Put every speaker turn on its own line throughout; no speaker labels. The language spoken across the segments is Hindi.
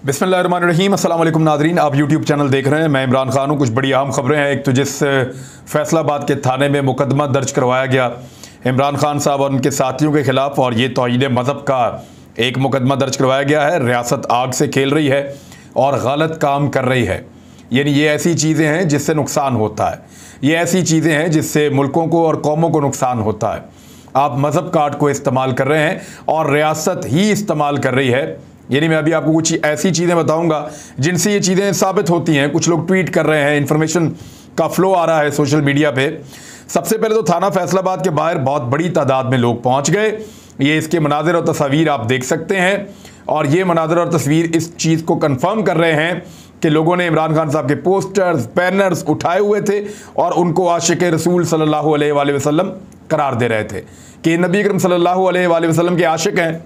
बिस्मिल्लाहिर्रहमानिर्रहीम। अस्सलाम वालेकुम नाज़रीन, आप यूट्यूब चैनल देख रहे हैं। मैं इमरान खान हूँ। कुछ बड़ी अहम खबरें हैं। एक तो जिस फैसलाबाद के थाने में मुकदमा दर्ज करवाया गया इमरान खान साहब और उनके साथियों के ख़िलाफ़, और ये तौहीन मज़हब का एक मुकदमा दर्ज करवाया गया है। रियासत आग से खेल रही है और गलत काम कर रही है। यानी ये ऐसी चीज़ें हैं जिससे नुकसान होता है, ये ऐसी चीज़ें हैं जिससे मुल्कों को और कौमों को नुकसान होता है। आप मज़हब कार्ड को इस्तेमाल कर रहे हैं और रियासत ही इस्तेमाल कर रही है। यानी मैं अभी आपको कुछ ऐसी चीज़ें बताऊंगा जिनसे ये चीज़ें साबित होती हैं। कुछ लोग ट्वीट कर रहे हैं, इन्फॉर्मेशन का फ्लो आ रहा है सोशल मीडिया पे। सबसे पहले तो थाना फैसलाबाद के बाहर बहुत बड़ी तादाद में लोग पहुंच गए। ये इसके मनाज़िर और तस्वीर आप देख सकते हैं, और ये मनाज़िर और तस्वीर इस चीज़ को कन्फर्म कर रहे हैं कि लोगों ने इमरान खान साहब के पोस्टर्स, बैनर्स उठाए हुए थे और उनको आशिक रसूल सल्लल्लाहु अलैहि वसल्लम करार दे रहे थे कि नबी अकरम सल्लल्लाहु अलैहि वसल्लम के आशिक हैं,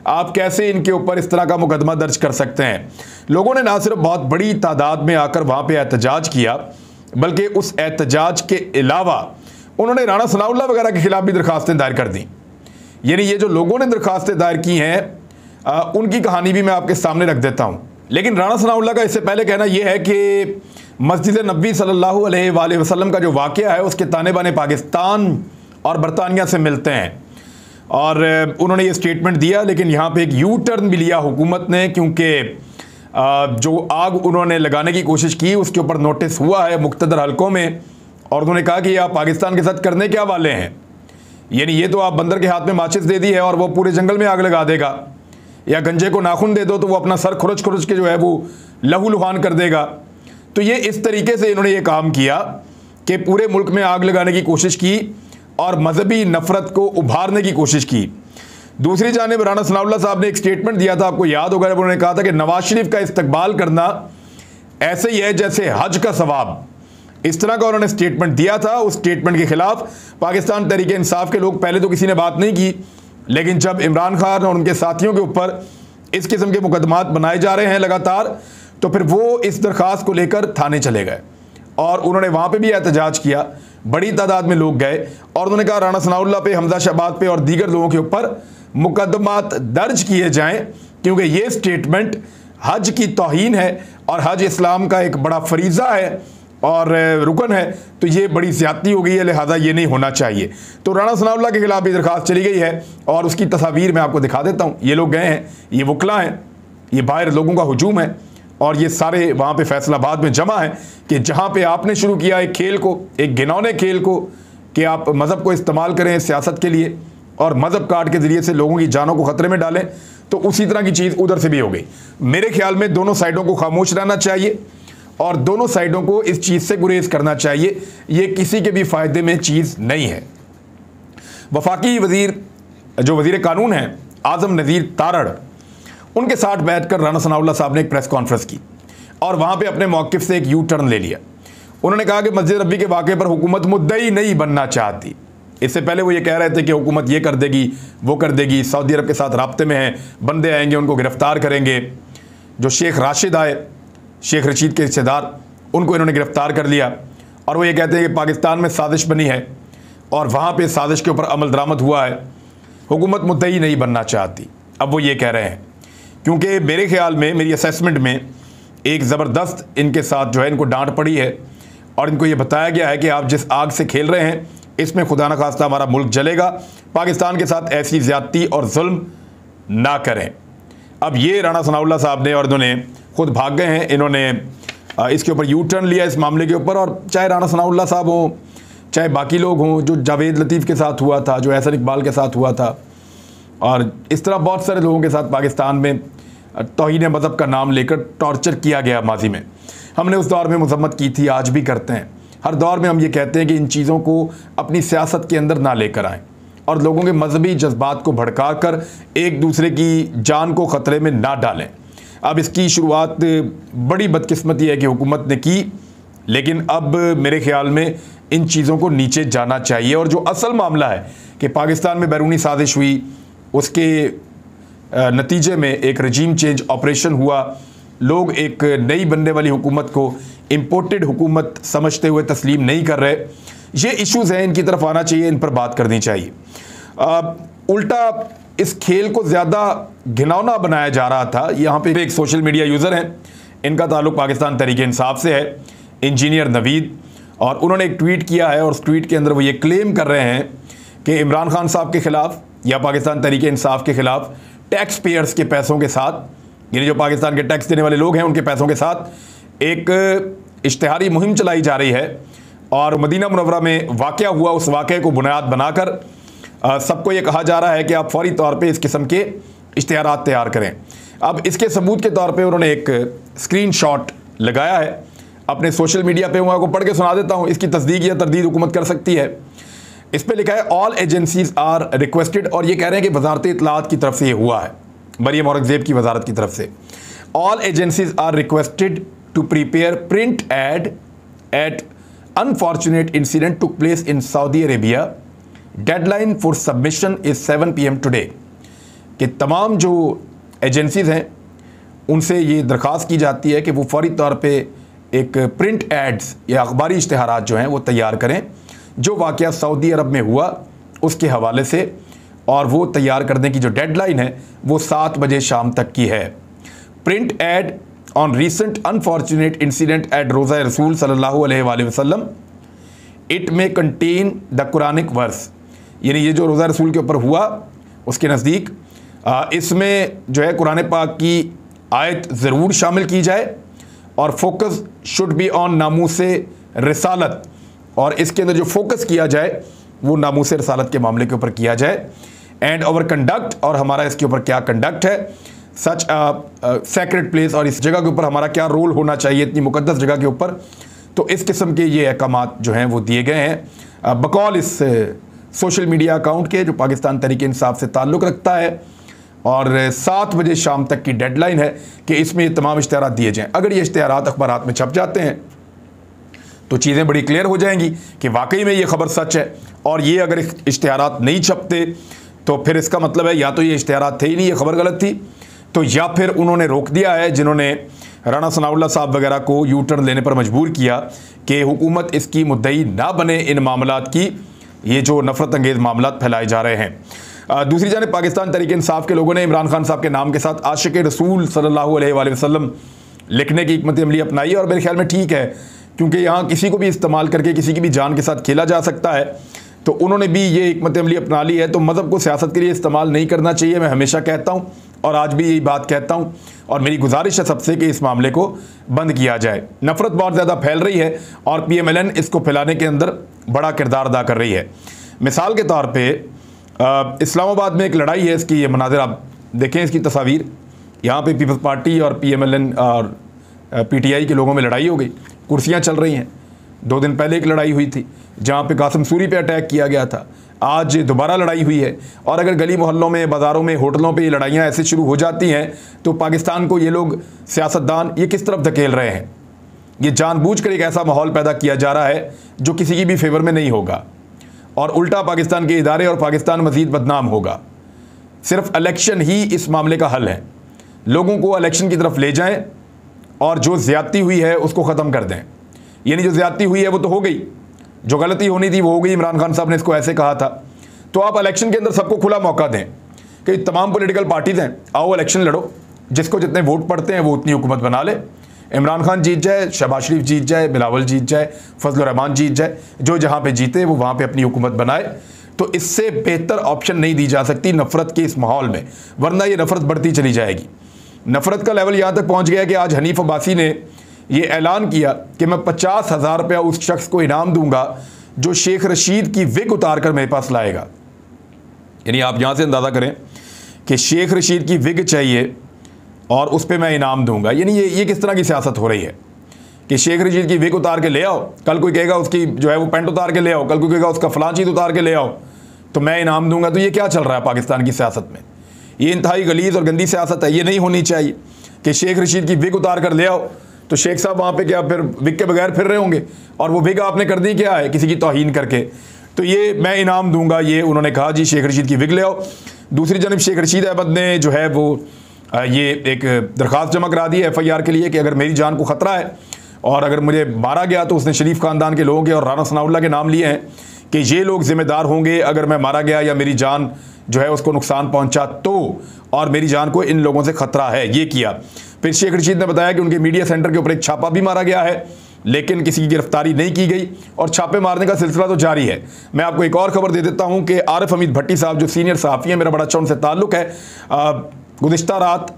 आप कैसे इनके ऊपर इस तरह का मुकदमा दर्ज कर सकते हैं। लोगों ने ना सिर्फ बहुत बड़ी तादाद में आकर वहाँ पे एहतजाज किया, बल्कि उस एहतजाज के अलावा उन्होंने राणा सनाउल्लाह वगैरह के खिलाफ भी दरखास्तें दायर कर दी। यानी ये जो लोगों ने दरखास्तें दायर की हैं उनकी कहानी भी मैं आपके सामने रख देता हूँ। लेकिन राणा सनाउल्लाह का इससे पहले कहना यह है कि मस्जिद नबी सल्लल्लाहु अलैहि वसल्लम का जो वाक़या है उसके ताने बाने पाकिस्तान और बरतानिया से मिलते हैं, और उन्होंने ये स्टेटमेंट दिया। लेकिन यहाँ पे एक यू टर्न भी लिया हुकूमत ने, क्योंकि जो आग उन्होंने लगाने की कोशिश की उसके ऊपर नोटिस हुआ है मुख्तदर हलकों में, और उन्होंने कहा कि आप पाकिस्तान के साथ करने क्या वाले हैं। यानी ये तो आप बंदर के हाथ में माचिस दे दी है और वो पूरे जंगल में आग लगा देगा, या गंजे को नाखून दे दो तो वो अपना सर खुरच खुरच के जो है वो लहू लुहान कर देगा। तो ये इस तरीके से इन्होंने ये काम किया कि पूरे मुल्क में आग लगाने की कोशिश की और मजहबी नफरत को उभारने की कोशिश की। दूसरी जानिब राणा सनाउल्लाह साहब ने एक स्टेटमेंट दिया था, आपको याद होगा, उन्होंने कहा था कि नवाज शरीफ का इस्तकबाल करना ऐसे ही है जैसे हज का सवाब। इस तरह का उन्होंने स्टेटमेंट दिया था। उस स्टेटमेंट के खिलाफ पाकिस्तान तहरीक इंसाफ के लोग पहले तो किसी ने बात नहीं की, लेकिन जब इमरान खान और उनके साथियों के ऊपर इस किस्म के मुकदमात बनाए जा रहे हैं लगातार, तो फिर वो इस दरख्वास्त को लेकर थाने चले गए और उन्होंने वहाँ पे भी एहतजाज किया। बड़ी तादाद में लोग गए और उन्होंने कहा राणा सनाउल्लाह पे, हमजा शहबाज पे और दीगर लोगों के ऊपर मुकदमात दर्ज किए जाएं, क्योंकि ये स्टेटमेंट हज की तौहीन है और हज इस्लाम का एक बड़ा फरीज़ा है और रुकन है, तो ये बड़ी ज़्यादती हो गई है, लिहाजा ये नहीं होना चाहिए। तो राणा सनाउल्लाह के खिलाफ भी दरख्वास्त चली गई है और उसकी तस्वीर मैं आपको दिखा देता हूँ। ये लोग गए हैं, ये वकला हैं, ये बाहर लोगों का हुजूम है और ये सारे वहाँ पे फैसलाबाद में जमा है कि जहाँ पे आपने शुरू किया एक खेल को, एक घिनौने खेल को, कि आप मज़हब को इस्तेमाल करें सियासत के लिए और मज़हब कार्ड के ज़रिए से लोगों की जानों को ख़तरे में डालें, तो उसी तरह की चीज़ उधर से भी हो गई। मेरे ख्याल में दोनों साइडों को खामोश रहना चाहिए और दोनों साइडों को इस चीज़ से गुरेज करना चाहिए। ये किसी के भी फ़ायदे में चीज़ नहीं है। वफाकी वज़ीर जो वज़ीर कानून हैं आज़म नज़ीर तारड़, उनके साथ बैठकर राणा सनाउल्लाह साहब ने एक प्रेस कॉन्फ्रेंस की और वहाँ पे अपने मौक़िफ़ से एक यू टर्न ले लिया। उन्होंने कहा कि मस्जिद नबी के वाक़े पर हुकूमत मुद्दई नहीं बनना चाहती। इससे पहले वो ये कह रहे थे कि हुकूमत ये कर देगी, वो कर देगी, सऊदी अरब के साथ राब्ते में हैं, बंदे आएंगे उनको गिरफ़्तार करेंगे। जो शेख राशिद आए, शेख रशीद के रिश्तेदार, उनको इन्होंने गिरफ़्तार कर लिया और वो ये कहते हैं कि पाकिस्तान में साजिश बनी है और वहाँ पर साजिश के ऊपर अमल दरामद हुआ है, हुकूमत मुद्दई नहीं बनना चाहती। अब वो ये कह रहे हैं, क्योंकि मेरे ख्याल में, मेरी असेसमेंट में, एक ज़बरदस्त इनके साथ जो है इनको डांट पड़ी है और इनको ये बताया गया है कि आप जिस आग से खेल रहे हैं इसमें खुदा न खास्ता हमारा मुल्क जलेगा, पाकिस्तान के साथ ऐसी ज़्यादती और जुल्म ना करें। अब ये राणा सनाउल्लाह साहब ने, और इन्होंने खुद भाग गए हैं, इन्होंने इसके ऊपर यू टर्न लिया इस मामले के ऊपर। और चाहे राणा सनाउल्लाह साहब हों, चाहे बाकी लोग हों, जो जावेद लतीफ़ के साथ हुआ था, जो एहसन इकबाल के साथ हुआ था, और इस तरह बहुत सारे लोगों के साथ पाकिस्तान में तौहीन मज़हब का नाम लेकर टॉर्चर किया गया माजी में। हमने उस दौर में मज़म्मत की थी, आज भी करते हैं। हर दौर में हम ये कहते हैं कि इन चीज़ों को अपनी सियासत के अंदर ना लेकर आएँ और लोगों के मजहबी जज्बात को भड़का कर एक दूसरे की जान को ख़तरे में ना डालें। अब इसकी शुरुआत बड़ी बदकिस्मती है कि हुकूमत ने की, लेकिन अब मेरे ख़्याल में इन चीज़ों को नीचे जाना चाहिए। और जो असल मामला है कि पाकिस्तान में बैरूनी साजिश हुई, उसके नतीजे में एक रजीम चेंज ऑपरेशन हुआ, लोग एक नई बनने वाली हुकूमत को इम्पोर्टेड हुकूमत समझते हुए तस्लीम नहीं कर रहे। ये इश्यूज़ हैं, इनकी तरफ आना चाहिए, इन पर बात करनी चाहिए। उल्टा इस खेल को ज़्यादा घिनौना बनाया जा रहा था। यहाँ पे एक सोशल मीडिया यूज़र हैं, इनका ताल्लुक पाकिस्तान तहरीक इंसाफ से है, इंजीनियर नवीद, और उन्होंने एक ट्वीट किया है और उस ट्वीट के अंदर वो ये क्लेम कर रहे हैं कि इमरान खान साहब के ख़िलाफ़ या पाकिस्तान तहरीक इंसाफ के ख़िलाफ़ टैक्स पेयर्स के पैसों के साथ, यानी जो पाकिस्तान के टैक्स देने वाले लोग हैं उनके पैसों के साथ एक इश्तिहारी मुहिम चलाई जा रही है। और मदीना मुनव्वरा में वाक़या हुआ उस वाक़े को बुनियाद बनाकर सबको ये कहा जा रहा है कि आप फौरी तौर पे इस किस्म के इश्तिहारात तैयार करें। अब इसके सबूत के तौर पे उन्होंने एक स्क्रीनशॉट लगाया है अपने सोशल मीडिया पे, मैं आपको पढ़ के सुना देता हूँ, इसकी तस्दीक या तरदीद हुकूमत कर सकती है। इस पे लिखा है ऑल एजेंसीज आर रिक्वेस्टेड, और ये कह रहे हैं कि वजारत इत्तलात की तरफ से ये हुआ है, मरियम औरंगजेब की वजारत की तरफ से। All agencies are requested to prepare print ad at unfortunate incident took place in Saudi Arabia, deadline for submission is 7 PM today. कि तमाम जो एजेंसीज हैं उनसे ये दरख्वास्त की जाती है कि वो फौरी तौर पे एक प्रिंट एड्स या अखबारी इश्तिहारात जो हैं वो तैयार करें जो वाक़या सऊदी अरब में हुआ उसके हवाले से, और वो तैयार करने की जो डेडलाइन है वो 7 बजे शाम तक की है। Print ad on recent unfortunate incident at रोज़ा रसूल सल्लल्लाहु अलैहि वसल्लम, इट में कंटेन द कुरानिक वर्स, यानी ये जो रोज़ा रसूल के ऊपर हुआ उसके नज़दीक इसमें जो है कुरान पाक की आयत ज़रूर शामिल की जाए, और फोकस शुड बी ऑन नामूसे रिसालत, और इसके अंदर जो फोकस किया जाए वो नामूसे रिसालत के मामले के ऊपर किया जाए। एंड आवर कंडक्ट, और हमारा इसके ऊपर क्या कंडक्ट है, सच सेक्रेट प्लेस, और इस जगह के ऊपर हमारा क्या रोल होना चाहिए इतनी मुकद्दस जगह के ऊपर। तो इस किस्म के ये अहकामात जो हैं वो दिए गए हैं बकौल इस सोशल मीडिया अकाउंट के जो पाकिस्तान तहरीक इंसाफ से ताल्लुक़ रखता है, और 7 बजे शाम तक की डेडलाइन है कि इसमें ये तमाम इश्तिहारात दिए जाएँ। अगर ये इश्तिहारात अखबारात में छप जाते हैं तो चीज़ें बड़ी क्लियर हो जाएंगी कि वाकई में ये खबर सच है, और ये अगर इश्तिहारात नहीं छपते तो फिर इसका मतलब है या तो ये इश्तिहारात थे ही नहीं, ये खबर गलत थी, तो या फिर उन्होंने रोक दिया है जिन्होंने राना सनाउल्लाह साहब वगैरह को यू टर्न लेने पर मजबूर किया कि हुकूमत इसकी मुद्दई ना बने इन मामलात की, ये जो नफरत अंगेज़ मामलात फैलाए जा रहे हैं। दूसरी जानिब पाकिस्तान तहरीक इंसाफ के लोगों ने इमरान खान साहब के नाम के साथ आशिक रसूल सल्लल्लाहु अलैहि वसल्लम लिखने की हिकमत अमली अपनाई है, और मेरे ख्याल में ठीक है, क्योंकि यहाँ किसी को भी इस्तेमाल करके किसी की भी जान के साथ खेला जा सकता है, तो उन्होंने भी ये हिकमत अमली अपना ली है। तो मज़हब को सियासत के लिए इस्तेमाल नहीं करना चाहिए, मैं हमेशा कहता हूँ और आज भी यही बात कहता हूँ, और मेरी गुजारिश है सबसे कि इस मामले को बंद किया जाए। नफ़रत बहुत ज़्यादा फैल रही है और PMLN इसको फैलाने के अंदर बड़ा किरदार अदा कर रही है। मिसाल के तौर पर इस्लामाबाद में एक लड़ाई है, इसकी ये मनाज़िर आप देखें, इसकी तस्वीर, यहाँ पे पीपल्स पार्टी और PMLN और PTI के लोगों में लड़ाई हो गई, कुर्सियाँ चल रही हैं। 2 दिन पहले एक लड़ाई हुई थी जहाँ पे कासिम सूरी पे अटैक किया गया था, आज दोबारा लड़ाई हुई है। और अगर गली मोहल्लों में, बाज़ारों में, होटलों पे ये लड़ाइयाँ ऐसे शुरू हो जाती हैं तो पाकिस्तान को ये लोग सियासतदान ये किस तरफ धकेल रहे हैं। ये जानबूझकर एक ऐसा माहौल पैदा किया जा रहा है जो किसी की भी फेवर में नहीं होगा, और उल्टा पाकिस्तान के इदारे और पाकिस्तान मज़ीद बदनाम होगा। सिर्फ इलेक्शन ही इस मामले का हल है। लोगों को इलेक्शन की तरफ ले जाएं और जो ज़्यादती हुई है उसको ख़त्म कर दें। यानी जो ज़्यादती हुई है वो तो हो गई, जो गलती होनी थी वो हो गई, इमरान खान साहब ने इसको ऐसे कहा था। तो आप इलेक्शन के अंदर सबको खुला मौका दें कि तमाम पॉलिटिकल पार्टीज़ हैं, आओ इलेक्शन लड़ो, जिसको जितने वोट पड़ते हैं वो उतनी हुकूमत बना ले। इमरान खान जीत जाए, शहबाज शरीफ जीत जाए, बिलावल जीत जाए, फजलुर रहमान जीत जाए, जो जहाँ पे जीते वो वहाँ पे अपनी हुकूमत बनाए। तो इससे बेहतर ऑप्शन नहीं दी जा सकती नफ़रत के इस माहौल में, वरना ये नफ़रत बढ़ती चली जाएगी। नफ़रत का लेवल यहाँ तक पहुँच गया कि आज हनीफ अब्बासी ने ये ऐलान किया कि मैं 50,000 रुपया उस शख्स को इनाम दूंगा जो शेख रशीद की विग उतार कर मेरे पास लाएगा। यानी आप यहाँ से अंदाज़ा करें कि शेख रशीद की विग चाहिए और उस पर मैं इनाम दूंगा। यानी ये किस तरह की सियासत हो रही है कि शेख रशीद की विग उतार के ले आओ, कल कोई कहेगा उसकी जो है वो पेंट उतार के ले आओ, कल कोई कहेगा उसका फलां चीज़ उतार के ले आओ तो मैं इनाम दूंगा। तो ये क्या चल रहा है पाकिस्तान की सियासत में? ये इंतहाई गलीज़ और गंदी सियासत है, ये नहीं होनी चाहिए कि शेख रशीद की विग उतार कर ले आओ तो शेख साहब वहाँ पे क्या फिर विग के बगैर फिर रहे होंगे, और वो विग आपने कर दी क्या है किसी की तौहीन करके। तो ये मैं इनाम दूंगा, ये उन्होंने कहा जी शेख रशीद की विग ले आओ। दूसरी जानब शेख रशीद अहमद ने जो है वो ये एक दरख्वास्त जमा करा दी है FIR के लिए कि अगर मेरी जान को ख़तरा है और अगर मुझे मारा गया तो उसने शरीफ ख़ानदान के लोगों के और राना सनाउल्लाह के नाम लिए हैं कि ये लोग ज़िम्मेदार होंगे अगर मैं मारा गया या मेरी जान जो है उसको नुकसान पहुंचा तो, और मेरी जान को इन लोगों से खतरा है, ये किया। फिर शेख रशीद ने बताया कि उनके मीडिया सेंटर के ऊपर एक छापा भी मारा गया है, लेकिन किसी की गिरफ्तारी नहीं की गई और छापे मारने का सिलसिला तो जारी है। मैं आपको एक और खबर दे देता हूं कि आरिफ हमीद भट्टी साहब जो सीनियर सहाफ़ी हैं, मेरा बड़ा अच्छा उनसे ताल्लुक़ है, गुज़िश्ता रात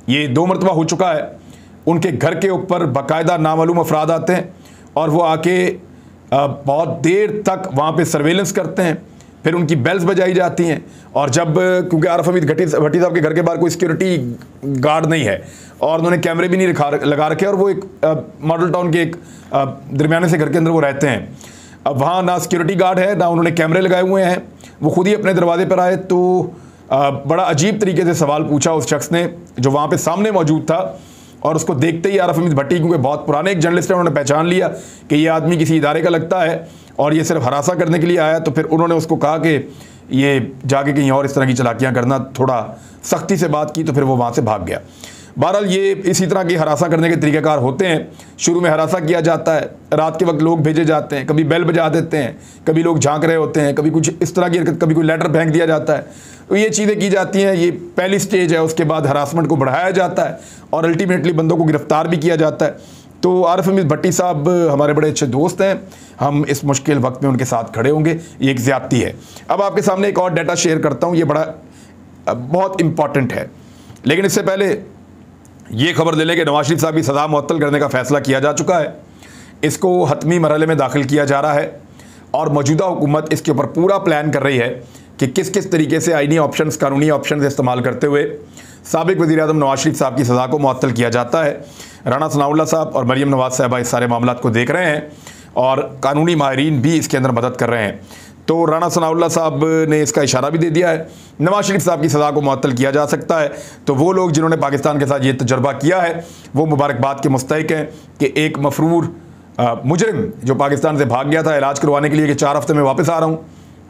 ये 2 मरतबा हो चुका है, उनके घर के ऊपर बाकायदा नामालूम अफराद आते हैं और वो आके बहुत देर तक वहाँ पे सर्वेलेंस करते हैं, फिर उनकी बेल्स बजाई जाती हैं। और जब, क्योंकि आरिफ हमीद भट्टी साहब के घर के बाहर कोई सिक्योरिटी गार्ड नहीं है और उन्होंने कैमरे भी नहीं लगा रखे, और वो एक मॉडल टाउन के एक दरमियाने से घर के अंदर वो रहते हैं। अब वहाँ ना सिक्योरिटी गार्ड है, ना उन्होंने कैमरे लगाए हुए हैं, वो खुद ही अपने दरवाजे पर आए। तो बड़ा अजीब तरीके से सवाल पूछा उस शख्स ने जो वहाँ पे सामने मौजूद था, और उसको देखते ही आरिफ हमीद भट्टी, क्योंकि बहुत पुराने एक जर्नलिस्ट है, उन्होंने पहचान लिया कि ये आदमी किसी इदारे का लगता है और ये सिर्फ हरासा करने के लिए आया। तो फिर उन्होंने उसको कहा कि ये जाके कहीं और इस तरह की चालाकियाँ करना, थोड़ा सख्ती से बात की, तो फिर वो वहाँ से भाग गया। बहरहाल ये इसी तरह की हरासा करने के तरीक़ाकार होते हैं। शुरू में हरासा किया जाता है, रात के वक्त लोग भेजे जाते हैं, कभी बेल बजा देते हैं, कभी लोग झांक रहे होते हैं, कभी कुछ इस तरह की हरकत, कभी कोई लेटर फेंक दिया जाता है। तो ये चीज़ें की जाती हैं, ये पहली स्टेज है। उसके बाद हरासमेंट को बढ़ाया जाता है और अल्टीमेटली बंदों को गिरफ्तार भी किया जाता है। तो आरिफ हमीद भट्टी साहब हमारे बड़े अच्छे दोस्त हैं, हम इस मुश्किल वक्त में उनके साथ खड़े होंगे, ये एक ज़्यादती है। अब आपके सामने एक और डाटा शेयर करता हूँ, ये बहुत इंपॉर्टेंट है, लेकिन इससे पहले ये खबर ले लें कि नवाज शरीफ साहब की सज़ा मुअत्तल करने का फैसला किया जा चुका है। इसको हतमी मरहले में दाखिल किया जा रहा है और मौजूदा हुकूमत इसके ऊपर पूरा प्लान कर रही है कि किस किस तरीके से आईनी ऑप्शंस, कानूनी ऑप्शंस इस्तेमाल करते हुए साबिक वज़ीर-ए-आज़म नवाज शरीफ साहब की सज़ा को मुअत्तल किया जाता है। राना सनाउल्लाह साहब और मरीम नवाज़ साहबा इस सारे मामलात को देख रहे हैं और कानूनी माहिरीन भी इसके अंदर मदद कर रहे हैं। तो राना सनाउल्लाह साहब ने इसका इशारा भी दे दिया है, नवाज शरीफ साहब की सज़ा को मुअत्तल किया जा सकता है। तो वो लोग जिन्होंने पाकिस्तान के साथ ये तजर्बा किया है वो मुबारकबाद के मुस्तहिक हैं कि एक मफरूर मुजरिम जो पाकिस्तान से भाग गया था इलाज करवाने के लिए कि 4 हफ्ते में वापस आ रहा हूँ,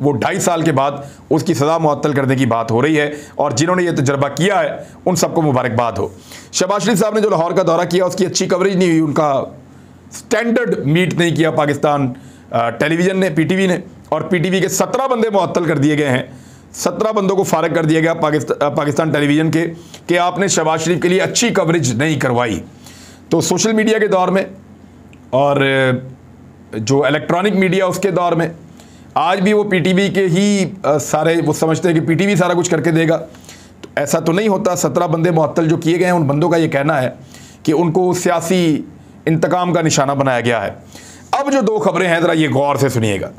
वो 2.5 साल के बाद उसकी सज़ा मुअत्तल करने की बात हो रही है। और जिन्होंने ये तजर्बा किया है उन सबको मुबारकबाद हो। शहबाज शरीफ साहब ने जो लाहौर का दौरा किया उसकी अच्छी कवरेज नहीं हुई, उनका स्टैंडर्ड मीट नहीं किया पाकिस्तान टेलीविज़न ने, PTV ने, और PTV के 17 बंदे मुअत्तल कर दिए गए हैं। 17 बंदों को फारिग कर दिया गया पाकिस्तान टेलीविज़न के कि आपने शहबाज शरीफ के लिए अच्छी कवरेज नहीं करवाई। तो सोशल मीडिया के दौर में और जो इलेक्ट्रॉनिक मीडिया उसके दौर में आज भी वो PTV के ही सारे, वो समझते हैं कि PTV सारा कुछ करके देगा। तो ऐसा तो नहीं होता। 17 बंदे मुअत्तल जो किए गए हैं उन बंदों का ये कहना है कि उनको सियासी इंतकाम का निशाना बनाया गया है। अब जो 2 खबरें हैं ज़रा ये गौर से सुनिएगा।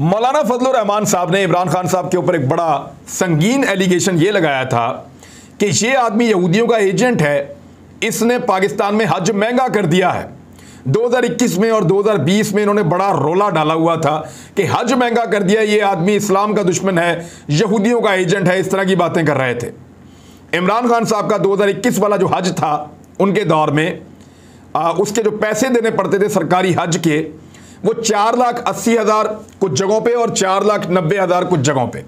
मौलाना फजलुर रहमान साहब ने इमरान खान साहब के ऊपर एक बड़ा संगीन एलिगेशन ये लगाया था कि ये आदमी यहूदियों का एजेंट है, इसने पाकिस्तान में हज महंगा कर दिया है। 2021 में और 2020 में इन्होंने बड़ा रोला डाला हुआ था कि हज महंगा कर दिया, ये आदमी इस्लाम का दुश्मन है, यहूदियों का एजेंट है, इस तरह की बातें कर रहे थे। इमरान खान साहब का 2021 वाला जो हज था उनके दौर में उसके जो पैसे देने पड़ते थे सरकारी हज के, वो 4,80,000 कुछ जगहों पे और 4,90,000 कुछ जगहों पे,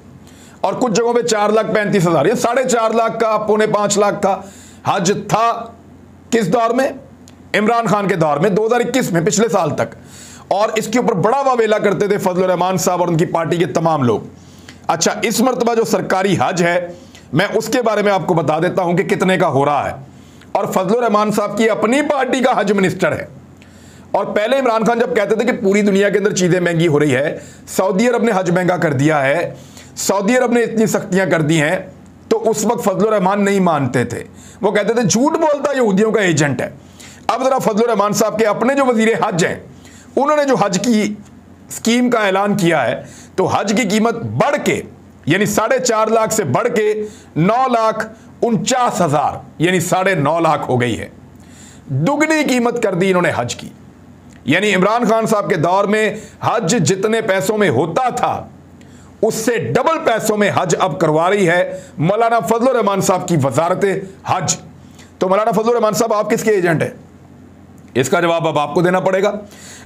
और कुछ जगहों पे 4,35,000, ये 4.5 लाख का, 4.5 लाख का हज था। किस दौर में? इमरान खान के दौर में, 2021 में, पिछले साल तक। और इसके ऊपर बड़ा वावेला करते थे फजलुर रहमान साहब और उनकी पार्टी के तमाम लोग। अच्छा, इस मरतबा जो सरकारी हज है मैं उसके बारे में आपको बता देता हूं कि कितने का हो रहा है। और फजलुर रहमान साहब की अपनी पार्टी का हज मिनिस्टर है। और पहले इमरान खान जब कहते थे कि पूरी दुनिया के अंदर चीज़ें महंगी हो रही है, सऊदी अरब ने हज महंगा कर दिया है, सऊदी अरब ने इतनी सख्तियां कर दी हैं, तो उस वक्त फजलुर रहमान नहीं मानते थे। वो कहते थे झूठ बोलता यहूदियों का एजेंट है। अब जरा फजलुर रहमान साहब के अपने जो वजीर हज हैं उन्होंने जो हज की स्कीम का ऐलान किया है, तो हज की कीमत बढ़ के यानी 4.5 लाख से बढ़ के 9,49,000 यानी 9.5 लाख हो गई है। दुगनी कीमत कर दी इन्होंने हज की। यानी इमरान खान साहब के दौर में हज जितने पैसों में होता था उससे डबल पैसों में हज अब करवा रही है मौलाना फजलुर रहमान साहब की वजारत हज। तो मौलाना फजलुर रहमान साहब आप किसके एजेंट हैं? इसका जवाब अब आपको देना पड़ेगा।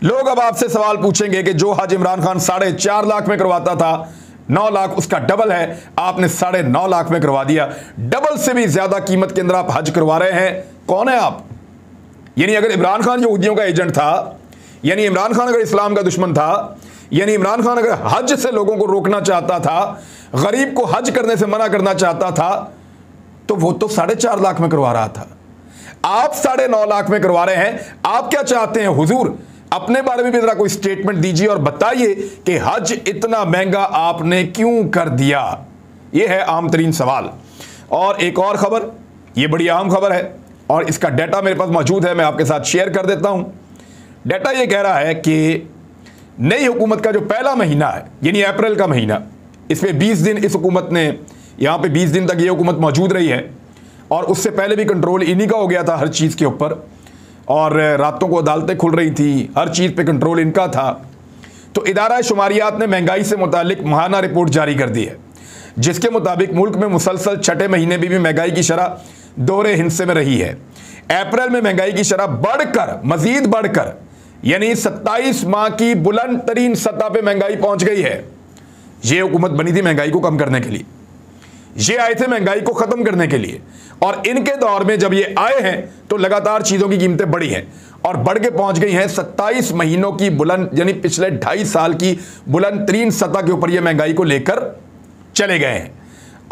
लोग अब आपसे सवाल पूछेंगे कि जो हज इमरान खान 4.5 लाख में करवाता था, 9 लाख उसका डबल है, आपने 9.5 लाख में करवा दिया। डबल से भी ज्यादा कीमत के अंदर आप हज करवा रहे हैं। कौन है आप? यानी अगर इमरान खान यहूदियों का एजेंट था, यानी इमरान खान अगर इस्लाम का दुश्मन था, यानी इमरान खान अगर हज से लोगों को रोकना चाहता था, गरीब को हज करने से मना करना चाहता था, तो वो तो 4.5 लाख में करवा रहा था। आप 9.5 लाख में करवा रहे हैं। आप क्या चाहते हैं हुजूर? अपने बारे में भी जरा कोई स्टेटमेंट दीजिए और बताइए कि हज इतना महंगा आपने क्यों कर दिया। यह है आम तरीन सवाल। और एक और खबर, यह बड़ी अहम खबर है और इसका डाटा मेरे पास मौजूद है, मैं आपके साथ शेयर कर देता हूं। डाटा यह कह रहा है कि नई हुकूमत का जो पहला महीना है, यानी अप्रैल का महीना, इसमें 20 दिन इस हुकूमत ने, यहां पे 20 दिन तक ये हुकूमत मौजूद रही है और उससे पहले भी कंट्रोल इन्हीं का हो गया था हर चीज़ के ऊपर, और रातों को अदालतें खुल रही थी, हर चीज़ पे कंट्रोल इनका था। तो इदारा शुमारियात ने महंगाई से मुतालिक माहाना रिपोर्ट जारी कर दी है, जिसके मुताबिक मुल्क में मुसलसल छठे महीने भी महंगाई की शरह दोहरे हिस्से में रही है। अप्रैल में महंगाई की शरह बढ़कर, मजीद बढ़कर, यानी 27 माह की बुलंद तरीन सतह पे महंगाई पहुंच गई है। ये हुकूमत बनी थी महंगाई को कम करने के लिए, ये आए थे महंगाई को खत्म करने के लिए, और इनके दौर में जब ये आए हैं तो लगातार चीजों की कीमतें बढ़ी हैं और बढ़ के पहुंच गई हैं 27 महीनों की बुलंद, यानी पिछले 2.5 साल की बुलंद तरीन सतह के ऊपर ये महंगाई को लेकर चले गए हैं।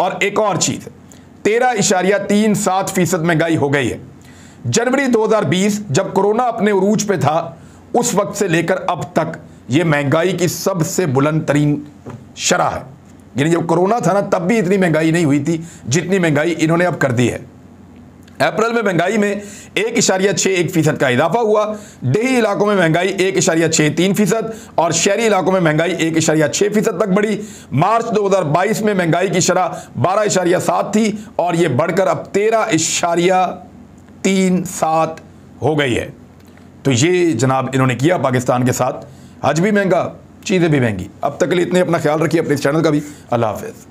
और एक और चीज, 13.37% महंगाई हो गई है। जनवरी 2020 जब कोरोना अपने उरूज पे था, उस वक्त से लेकर अब तक ये महंगाई की सबसे बुलंद तरीन शरह है। यानी जब कोरोना था ना, तब भी इतनी महंगाई नहीं हुई थी जितनी महंगाई इन्होंने अब कर दी है। अप्रैल में महंगाई में 1.61% का इजाफा हुआ। देही इलाकों में महंगाई 1.63% और शहरी इलाकों में महंगाई 1.6% तक बढ़ी। मार्च 2022 में महंगाई की शरह 12.7 थी और यह बढ़कर अब 13.37 हो गई है। तो ये जनाब इन्होंने किया पाकिस्तान के साथ। हज भी महंगा, चीज़ें भी महंगी। अब तक के लिए इतने, अपना ख्याल रखिए, अपने इस चैनल का भी। अल्लाह हाफ़िज़।